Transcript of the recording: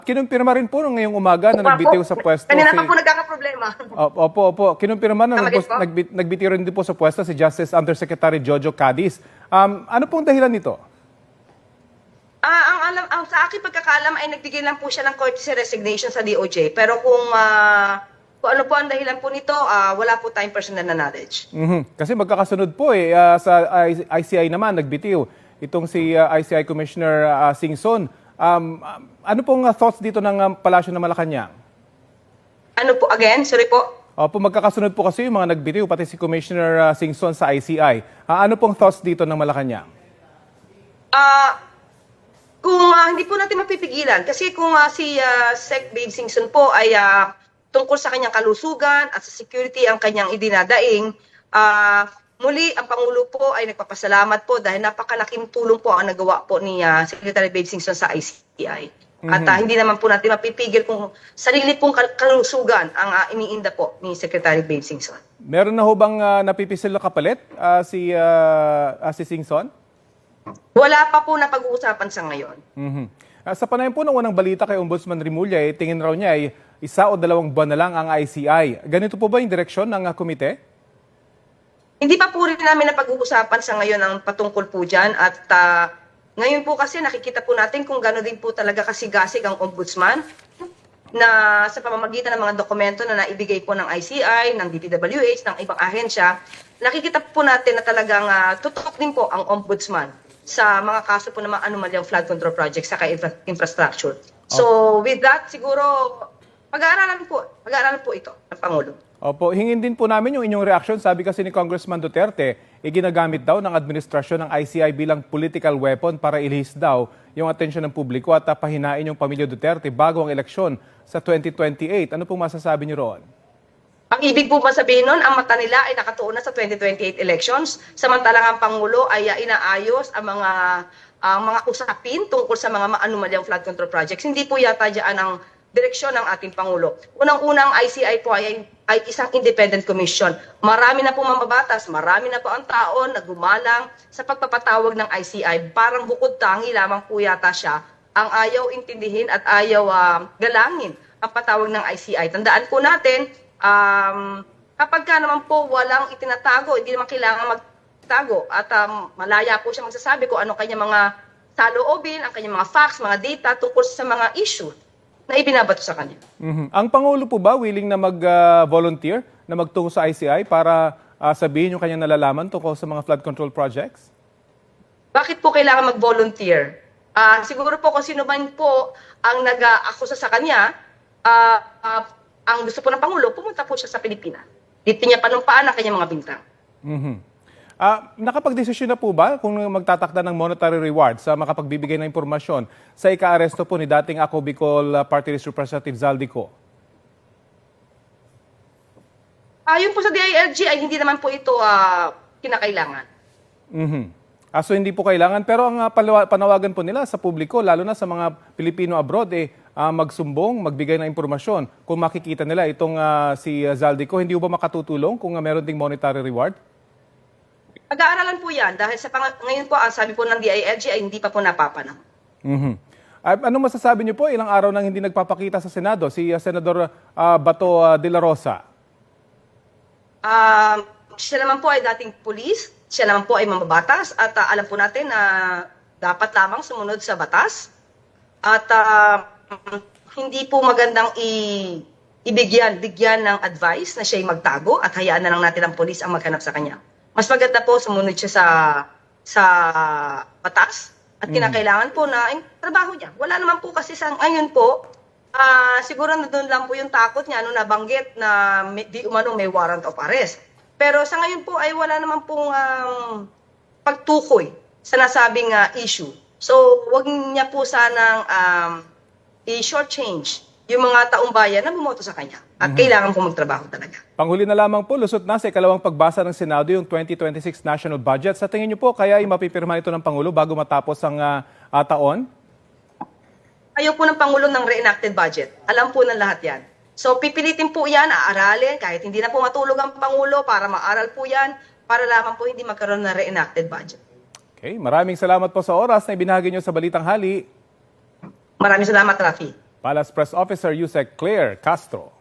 Kinumpirma rin po ngayong umaga na nagbitiw sa pwesto Kanina pa po nagkakaproblema. Opo. Kinumpirma na nagbitiw rin din po sa pwesto si Justice Undersecretary Jojo Cadiz. Ano pong dahilan nito? Ang sa aking pagkakaalam ay nagbigay lang po siya ng courtesy resignation sa DOJ. Pero kung ano po ang dahilan po nito, wala po tayong personal na knowledge. Kasi magkakasunod po sa ICI naman nagbitiw itong si ICI Commissioner Singson. Ano pong thoughts dito ng Palasyo ng Malacanang? Ano po, again? Sorry po. Opo, magkakasunod po kasi yung mga nagbitiw, pati si Commissioner Singson sa ICI. Ano pong thoughts dito ng Malacanang? Kung hindi po natin mapipigilan, kasi kung si Sec. Babe Singson po ay tungkol sa kanyang kalusugan at sa security ang kanyang idinadaing, muli, ang Pangulo po ay nagpapasalamat po dahil napakalaking tulong po ang nagawa po ni Secretary Babe Singson sa ICI. At hindi naman po natin mapipigil kung sarili pong kalusugan ang iniinda po ni Secretary Babe Singson. Meron na ho bang napipisil na kapalit si Singson? Wala pa po na pag-uusapan sa ngayon. Sa panayam po ng unang balita kay Ombudsman Remulla, tingin raw niya ay 1 o 2 buwan na lang ang ICI. Ganito po ba yung direksyon ng komite? Hindi pa po rin namin na pag-uusapan sa ngayon ang patungkol po dyan. At ngayon po kasi nakikita po natin kung gano'n din po talaga kasigasig ang ombudsman na sa pamamagitan ng mga dokumento na naibigay po ng ICI, ng DPWH, ng ibang ahensya, nakikita po natin na talagang tutok din po ang ombudsman sa mga kaso po ng mga anomalyang flood control projects sa infrastructure. So with that, siguro pag-aaralan po ito ng Pangulo. Opo, hingin din po namin yung inyong reaksyon. Sabi kasi ni Congressman Duterte, ginagamit daw ng administrasyon ng ICI bilang political weapon para ilihis daw yung atensyon ng publiko at pahinain yung pamilya Duterte bago ang eleksyon sa 2028. Ano pong masasabi niyo roon? Ang ibig po ba sabihin nun, ang mata nila ay nakatuon na sa 2028 elections, samantalang ang Pangulo ay inaayos ang mga usapin tungkol sa mga maanumalyang flood control projects. Hindi po yata dyan ang direksyon ng ating Pangulo. Unang-unang ICI po ay isang independent commission. Marami na po mambabatas, marami na po ang tao na gumalang sa pagpapatawag ng ICI. Parang bukod tangi lamang po yata siya ang ayaw intindihin at ayaw galangin ang patawag ng ICI. Tandaan po natin, kapag ka naman po walang itinatago, hindi naman kailangan magtago at malaya po siya magsasabi kung ano kanyang mga saloobin, ang kanyang mga facts, mga data tungkol sa mga issue na ibinabato sa kanya. Ang Pangulo po ba willing na mag-volunteer na magtungo sa ICI para sabihin yung kanyang nalalaman tungkol sa mga flood control projects? Bakit po kailangan mag-volunteer? Siguro po kung sino man po ang nag-akusa sa kanya, ang gusto po ng Pangulo, pumunta po siya sa Pilipinas. Dito niya panumpaan ang kanyang mga bintang. Nakapag-desisyon na po ba kung magtatakda ng monetary reward sa makapagbibigay ng impormasyon sa ika-aresto po ni dating Ako Bicol Party List Representative Zaldico? Ayon po sa DILG ay hindi naman po ito kinakailangan. So hindi po kailangan, pero ang panawagan po nila sa publiko, lalo na sa mga Pilipino abroad, magsumbong, magbigay ng impormasyon. Kung makikita nila itong si Zaldico, hindi ba makatutulong kung meron ding monetary reward? Pag-aaralan po yan dahil ngayon po ang sabi po ng DILG ay hindi pa po napapanahon. Anong masasabi niyo po ilang araw nang hindi nagpapakita sa Senado si Senador Bato de la Rosa? Siya naman po ay dating pulis, siya naman po ay mamabatas at alam po natin na dapat lamang sumunod sa batas at hindi po magandang bigyan ng advice na siya'y magtago at hayaan na lang natin ang pulis ang maghanap sa kanya. Mas maganda po sumunod siya sa batas at kinakailangan po na yung trabaho niya. Wala naman po kasi sa ngayon po, siguro na doon lang po yung takot niya nung nabanggit na di umano may warrant of arrest. Pero sa ngayon po ay wala naman pong pagtukoy sa nasabing issue. So wag niya po sanang i-shortchange yung mga taong bayan na bumoto sa kanya. At kailangan po magtrabaho talaga. Panghuli na lamang po, lusot na sa ikalawang pagbasa ng Senado yung 2026 National Budget. Sa tingin niyo po, kaya mapipirma ito ng Pangulo bago matapos ang taon? Ayaw po ng Pangulo ng reenacted budget. Alam po ng lahat yan. So pipilitin po yan, aaralin, kahit hindi na po matulog ang Pangulo para maaral po yan, para lamang po hindi magkaroon ng reenacted budget. Okay, maraming salamat po sa oras na ibinahagi niyo sa Balitang Hali. Maraming salamat, Rafi. Palace Press Officer Yusek Claire Castro.